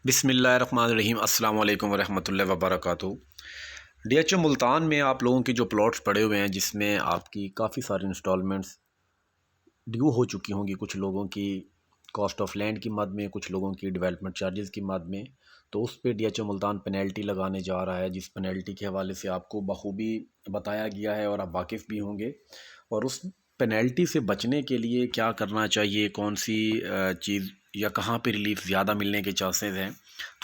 बिस्मिल्लाहिर्रहमानिर्रहीम अस्सलाम वालेकुम वरहमतुल्लाहि वबरकातुहू। डीएचओ मुल्तान में आप लोगों के जो प्लॉट्स पड़े हुए हैं जिसमें आपकी काफ़ी सारी इंस्टॉलमेंट्स ड्यू हो चुकी होंगी, कुछ लोगों की कॉस्ट ऑफ लैंड की मद में, कुछ लोगों की डेवलपमेंट चार्जेस की मद में, तो उस पे डीएचओ मुल्तान पेनल्टी लगाने जा रहा है, जिस पेनल्टी के हवाले से आपको बखूबी बताया गया है और आप वाकिफ़ भी होंगे। और उस पेनल्टी से बचने के लिए क्या करना चाहिए, कौन सी चीज़ या कहाँ पे रिलीफ ज़्यादा मिलने के चांसेस हैं,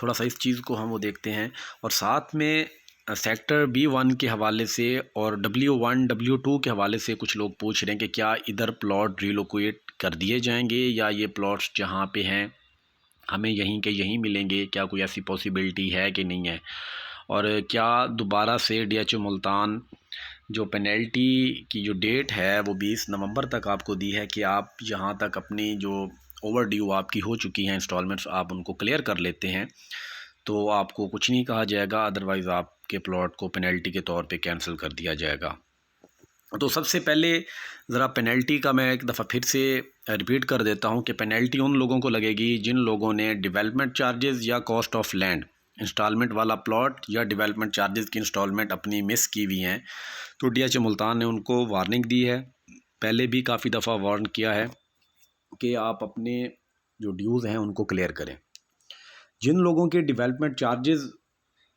थोड़ा सा इस चीज़ को हम वो देखते हैं। और साथ में सेक्टर B1 के हवाले से और W1 W2 के हवाले से कुछ लोग पूछ रहे हैं कि क्या इधर प्लॉट रिलोकेट कर दिए जाएंगे या ये प्लॉट्स जहाँ पे हैं हमें यहीं के यहीं मिलेंगे, क्या कोई ऐसी पॉसिबिलिटी है कि नहीं है। और क्या दोबारा से डीएचओ मुल्तान जो पेनल्टी की जो डेट है वो 20 नवंबर तक आपको दी है कि आप यहाँ तक अपनी जो ओवर ड्यू आपकी हो चुकी हैं इंस्टॉलमेंट्स आप उनको क्लियर कर लेते हैं तो आपको कुछ नहीं कहा जाएगा, अदरवाइज़ आपके प्लॉट को पेनल्टी के तौर पे कैंसिल कर दिया जाएगा। तो सबसे पहले ज़रा पेनल्टी का मैं एक दफ़ा फिर से रिपीट कर देता हूँ कि पेनल्टी उन लोगों को लगेगी जिन लोगों ने डेवलपमेंट चार्जेस या कॉस्ट ऑफ लैंड इंस्टॉलमेंट वाला प्लॉट या डेवलपमेंट चार्जेस की इंस्टॉलमेंट अपनी मिस की हुई हैं। तो डीएचओ मुल्तान ने उनको वार्निंग दी है, पहले भी काफ़ी दफ़ा वार्न किया है कि आप अपने जो ड्यूज़ हैं उनको क्लियर करें। जिन लोगों के डेवलपमेंट चार्जेस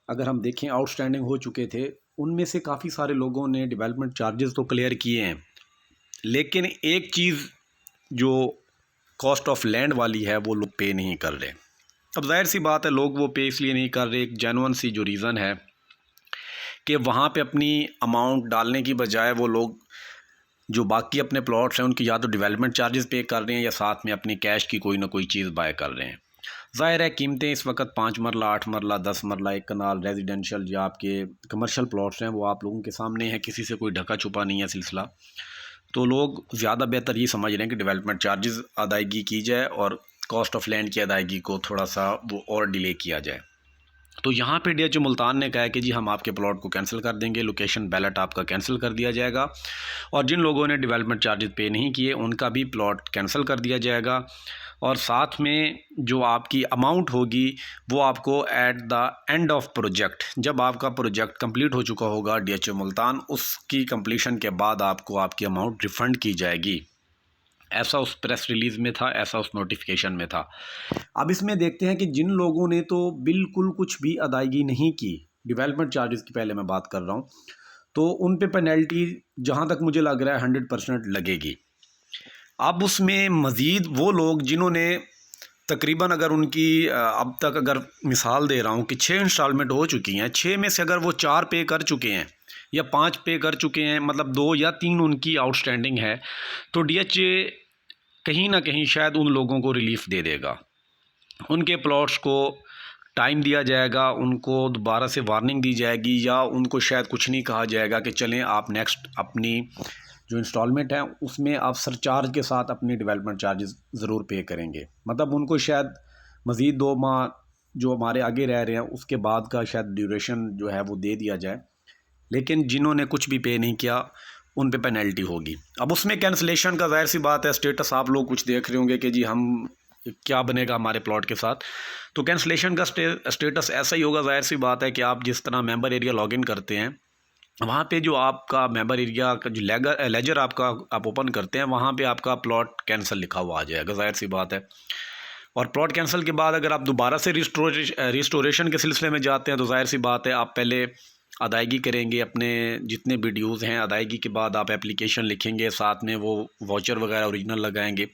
अगर हम देखें आउटस्टैंडिंग हो चुके थे, उनमें से काफ़ी सारे लोगों ने डेवलपमेंट चार्जेस तो क्लियर किए हैं, लेकिन एक चीज़ जो कॉस्ट ऑफ लैंड वाली है वो लोग पे नहीं कर रहे। अब जाहिर सी बात है लोग वो पे इसलिए नहीं कर रहे, एक जेन्युइन सी जो रीज़न है कि वहाँ पे अपनी अमाउंट डालने की बजाय वो लोग जो बाकी अपने प्लॉट्स हैं उनकी या तो डेवलपमेंट चार्जेस पे कर रहे हैं या साथ में अपनी कैश की कोई ना कोई चीज़ बाय कर रहे हैं। ज़ाहिर है कीमतें इस वक्त 5 मरला 8 मरला 10 मरला एक कनाल रेजिडेंशियल या आपके कमर्शियल प्लॉट्स हैं वो आप लोगों के सामने है, किसी से कोई ढका छुपा नहीं है सिलसिला। तो लोग ज़्यादा बेहतर ये समझ रहे हैं कि डेवलपमेंट चार्जेस अदायगी की जाए और कॉस्ट ऑफ लैंड की अदायगी को थोड़ा सा वो और डिले किया जाए। तो यहाँ पे डीएचओ मुल्तान ने कहा है कि जी हम आपके प्लॉट को कैंसिल कर देंगे, लोकेशन बैलेट आपका कैंसिल कर दिया जाएगा और जिन लोगों ने डेवलपमेंट चार्जेस पे नहीं किए उनका भी प्लॉट कैंसिल कर दिया जाएगा। और साथ में जो आपकी अमाउंट होगी वो आपको at the end of project, जब आपका प्रोजेक्ट कंप्लीट हो चुका होगा डीएचओ मुल्तान, उसकी कंप्लीशन के बाद आपको आपकी अमाउंट रिफ़ंड की जाएगी। ऐसा उस प्रेस रिलीज़ में था, ऐसा उस नोटिफिकेशन में था। अब इसमें देखते हैं कि जिन लोगों ने तो बिल्कुल कुछ भी अदायगी नहीं की, डेवलपमेंट चार्जेस की पहले मैं बात कर रहा हूँ, तो उन पे पेनल्टी जहाँ तक मुझे लग रहा है 100% लगेगी। अब उसमें मज़ीद वो लोग जिन्होंने तकरीबन अगर उनकी अब तक अगर मिसाल दे रहा हूँ कि 6 इंस्टॉलमेंट हो चुकी हैं, 6 में से अगर वो 4 पे कर चुके हैं या 5 पे कर चुके हैं, मतलब 2 या 3 उनकी आउटस्टैंडिंग है, तो डीएचए कहीं ना कहीं शायद उन लोगों को रिलीफ़ दे देगा, उनके प्लॉट्स को टाइम दिया जाएगा, उनको दोबारा से वार्निंग दी जाएगी या उनको शायद कुछ नहीं कहा जाएगा कि चलें आप नेक्स्ट अपनी जो इंस्टॉलमेंट है उसमें आप सरचार्ज के साथ अपनी डेवलपमेंट चार्जेस ज़रूर पे करेंगे। मतलब उनको शायद मज़ीद 2 माह जो हमारे आगे रह रहे हैं उसके बाद का शायद ड्यूरेशन जो है वो दे दिया जाए, लेकिन जिन्होंने कुछ भी पे नहीं किया उन पे पेनल्टी होगी। अब उसमें कैंसलेशन का ज़ाहिर सी बात है स्टेटस आप लोग कुछ देख रहे होंगे कि जी हम क्या बनेगा हमारे प्लॉट के साथ, तो कैंसलेशन का स्टेटस ऐसा ही होगा। ज़ाहिर सी बात है कि आप जिस तरह मेंबर एरिया लॉगिन करते हैं वहाँ पे जो आपका मेंबर एरिया का जो लेजर आपका आप ओपन करते हैं वहाँ पे आपका प्लॉट कैंसिल लिखा हुआ आ जाएगा, ज़ाहिर सी बात है। और प्लॉट कैंसिल के बाद अगर आप दोबारा से रिस्टोरेशन के सिलसिले में जाते हैं तो ज़ाहिर सी बात है आप पहले अदायगी करेंगे, अपने जितने भी ड्यूज़ हैं अदायगी के बाद आप एप्लीकेशन लिखेंगे, साथ में वो वाउचर वगैरह ओरिजिनल लगाएंगे,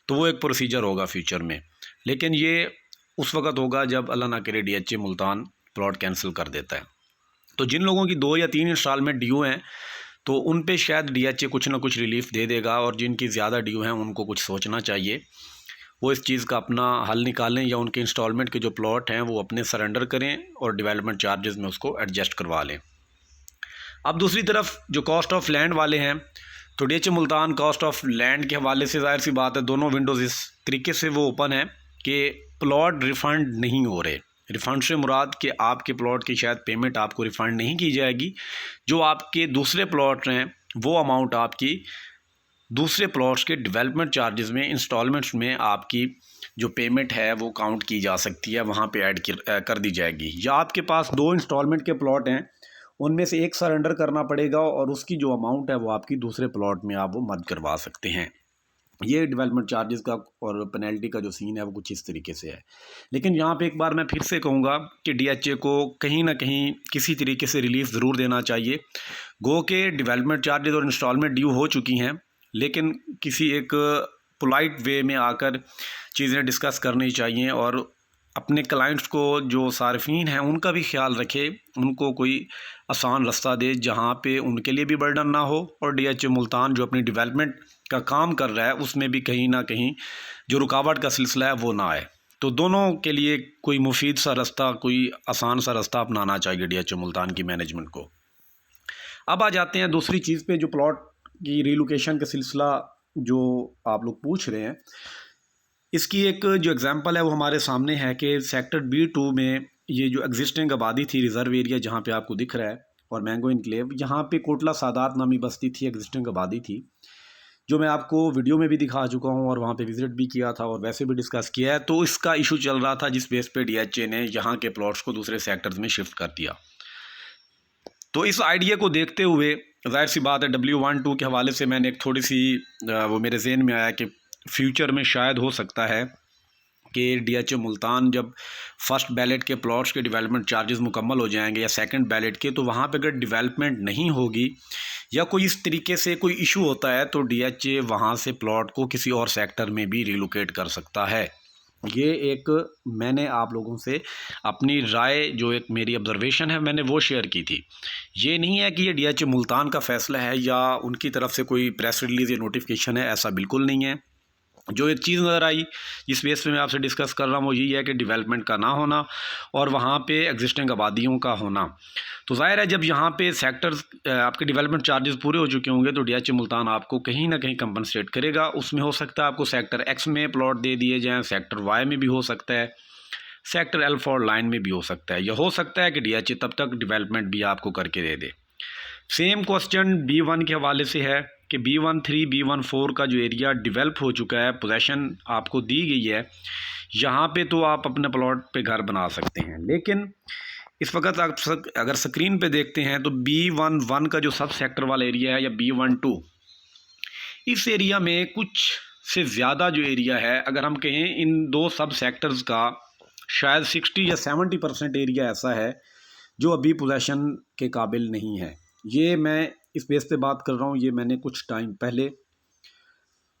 तो वो एक प्रोसीजर होगा फ्यूचर में। लेकिन ये उस वक़्त होगा जब अल्लाह ना करे डीएचए मुल्तान प्लॉट कैंसिल कर देता है। तो जिन लोगों की 2 या 3 इंस्टॉलमेंट ड्यू हैं तो उन पे शायद डीएचए कुछ ना कुछ रिलीफ़ दे देगा, और जिनकी ज़्यादा ड्यू हैं उनको कुछ सोचना चाहिए, वो इस चीज़ का अपना हल निकालें या उनके इंस्टॉलमेंट के जो प्लॉट हैं वो अपने सरेंडर करें और डेवलपमेंट चार्जेस में उसको एडजस्ट करवा लें। अब दूसरी तरफ जो कॉस्ट ऑफ लैंड वाले हैं, तो DHA Multan cost of land के हवाले से ज़ाहिर सी बात है दोनों विंडोज़ इस तरीके से वो ओपन है कि प्लॉट रिफ़ंड नहीं हो रहे। रिफ़ंड से मुराद कि आपके प्लॉट की शायद पेमेंट आपको रिफ़ंड नहीं की जाएगी, जो आपके दूसरे प्लॉट हैं वो अमाउंट आपकी दूसरे प्लॉट्स के डेवलपमेंट चार्जेस में इंस्टॉलमेंट्स में आपकी जो पेमेंट है वो काउंट की जा सकती है, वहाँ पे ऐड कर दी जाएगी। या आपके पास 2 इंस्टॉलमेंट के प्लॉट हैं, उनमें से एक सरेंडर करना पड़ेगा और उसकी जो अमाउंट है वो आपकी दूसरे प्लॉट में आप वो मर्ज करवा सकते हैं। ये डेवलपमेंट चार्जेस का और पेनल्टी का जो सीन है वो कुछ इस तरीके से है। लेकिन यहाँ पे एक बार मैं फिर से कहूँगा कि डीएचए को कहीं ना कहीं किसी तरीके से रिलीफ ज़रूर देना चाहिए। गो के डेवलपमेंट चार्जेस और इंस्टॉलमेंट ड्यू हो चुकी हैं, लेकिन किसी एक पोलाइट वे में आकर चीज़ें डिस्कस करनी चाहिए और अपने क्लाइंट्स को, जो सार्फिन हैं, उनका भी ख्याल रखे, उनको कोई आसान रास्ता दे जहाँ पे उनके लिए भी बर्डन ना हो और डीएचए मुल्तान जो अपनी डेवलपमेंट का काम कर रहा है उसमें भी कहीं ना कहीं जो रुकावट का सिलसिला है वो ना आए। तो दोनों के लिए कोई मुफीद सा रास्ता, कोई आसान सा रास्ता अपनाना चाहिए डीएचए मुल्तान की मैनेजमेंट को। अब आ जाते हैं दूसरी चीज़ पे, जो प्लॉट की रिलोकेशन का सिलसिला जो आप लोग पूछ रहे हैं, इसकी एक जो एग्जांपल है वो हमारे सामने है कि सेक्टर B2 में ये जो एग्जिस्टिंग आबादी थी, रिज़र्व एरिया जहाँ पे आपको दिख रहा है, और मैंगो इनक्लेव, यहाँ पे कोटला सादात नामी बस्ती थी, एग्जिस्टिंग आबादी थी, जो मैं आपको वीडियो में भी दिखा चुका हूँ और वहाँ पे विज़िट भी किया था और वैसे भी डिस्कस किया है। तो इसका इशू चल रहा था जिस बेस पे डीएचए ने यहाँ के प्लॉट्स को दूसरे सेक्टर्स में शिफ्ट कर दिया। तो इस आइडिया को देखते हुए ज़ाहिर सी बात है W12 के हवाले से मैंने एक थोड़ी सी वो मेरे जहन में आया कि फ्यूचर में शायद हो सकता है कि डीएचए मुल्तान जब फर्स्ट बैलेट के प्लॉट्स के डेवलपमेंट चार्जेस मुकम्मल हो जाएंगे या सेकंड बैलेट के, तो वहाँ पे अगर डेवलपमेंट नहीं होगी या कोई इस तरीके से कोई इशू होता है तो डीएचए वहाँ से प्लॉट को किसी और सेक्टर में भी रिलोकेट कर सकता है। ये एक मैंने आप लोगों से अपनी राय, जो एक मेरी ऑब्जर्वेशन है, मैंने वो शेयर की थी। ये नहीं है कि ये डीएचए मुल्तान का फ़ैसला है या उनकी तरफ से कोई प्रेस रिलीज़ या नोटिफिकेशन है, ऐसा बिल्कुल नहीं है। जो एक चीज़ नज़र आई जिस बेस पे मैं आपसे डिस्कस कर रहा हूँ वो यही है कि डेवलपमेंट का ना होना और वहाँ पे एग्जिस्टिंग आबादियों का होना। तो ज़ाहिर है जब यहाँ पे सेक्टर्स आपके डेवलपमेंट चार्जेस पूरे हो चुके होंगे तो डीएचए मुल्तान आपको कहीं ना कहीं कंपनसेट करेगा। उसमें हो सकता है आपको सेक्टर X में प्लॉट दे दिए जाएँ, सेक्टर Y में भी हो सकता है, सेक्टर L4 लाइन में भी हो सकता है, या हो सकता है कि डीएचए तब तक डेवलपमेंट भी आपको करके दे दे। सेम क्वेश्चन B1 के हवाले से है कि B13, B14 का जो एरिया डेवलप हो चुका है, पोजेशन आपको दी गई है, यहाँ पे तो आप अपने प्लॉट पे घर बना सकते हैं। लेकिन इस वक्त आप अगर स्क्रीन पे देखते हैं तो B11 का जो सब सेक्टर वाला एरिया है या B12, इस एरिया में कुछ से ज़्यादा जो एरिया है, अगर हम कहें इन दो सब सेक्टर्स का शायद 60 या 70% एरिया ऐसा है जो अभी पोजेशन के काबिल नहीं है। ये मैं इस बेस पे बात कर रहा हूँ, ये मैंने कुछ टाइम पहले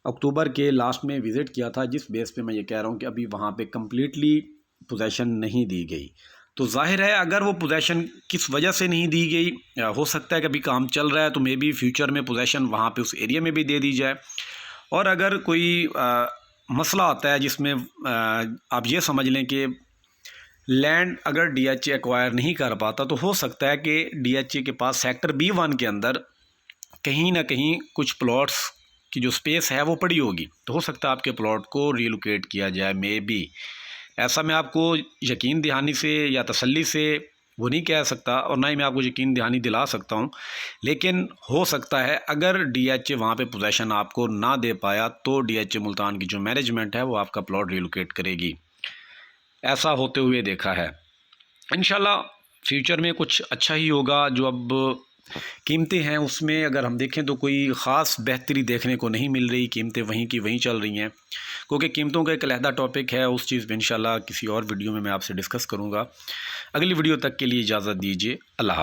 अक्टूबर के लास्ट में विज़िट किया था, जिस बेस पे मैं ये कह रहा हूँ कि अभी वहाँ पे कम्प्लीटली पोजेशन नहीं दी गई। तो जाहिर है अगर वो पोजेशन किस वजह से नहीं दी गई, हो सकता है कि अभी काम चल रहा है तो मे बी फ्यूचर में पोजेशन वहाँ पे उस एरिया में भी दे दी जाए। और अगर कोई मसला आता है जिसमें आप ये समझ लें कि लैंड अगर डीएचए एक्वायर नहीं कर पाता, तो हो सकता है कि डीएचए के पास सेक्टर B1 के अंदर कहीं ना कहीं कुछ प्लॉट्स की जो स्पेस है वो पड़ी होगी, तो हो सकता है आपके प्लॉट को रिलोकेट किया जाए मे बी। ऐसा मैं आपको यकीन दहानी से या तसल्ली से वो नहीं कह सकता और ना ही मैं आपको यकीन दहानी दिला सकता हूँ, लेकिन हो सकता है अगर डीएचए वहाँ पे पोजीशन आपको ना दे पाया तो डीएचए मुल्तान की जो मैनेजमेंट है वो आपका प्लॉट रिलोकेट करेगी। ऐसा होते हुए देखा है। इंशाल्लाह फ्यूचर में कुछ अच्छा ही होगा। जो अब कीमतें हैं उसमें अगर हम देखें तो कोई ख़ास बेहतरी देखने को नहीं मिल रही, कीमतें वहीं की वहीं चल रही हैं, क्योंकि कीमतों का एक अलहदा टॉपिक है, उस चीज़ में इंशाल्लाह किसी और वीडियो में मैं आपसे डिस्कस करूँगा। अगली वीडियो तक के लिए इजाज़त दीजिए। अल्लाह हाफ़िज़।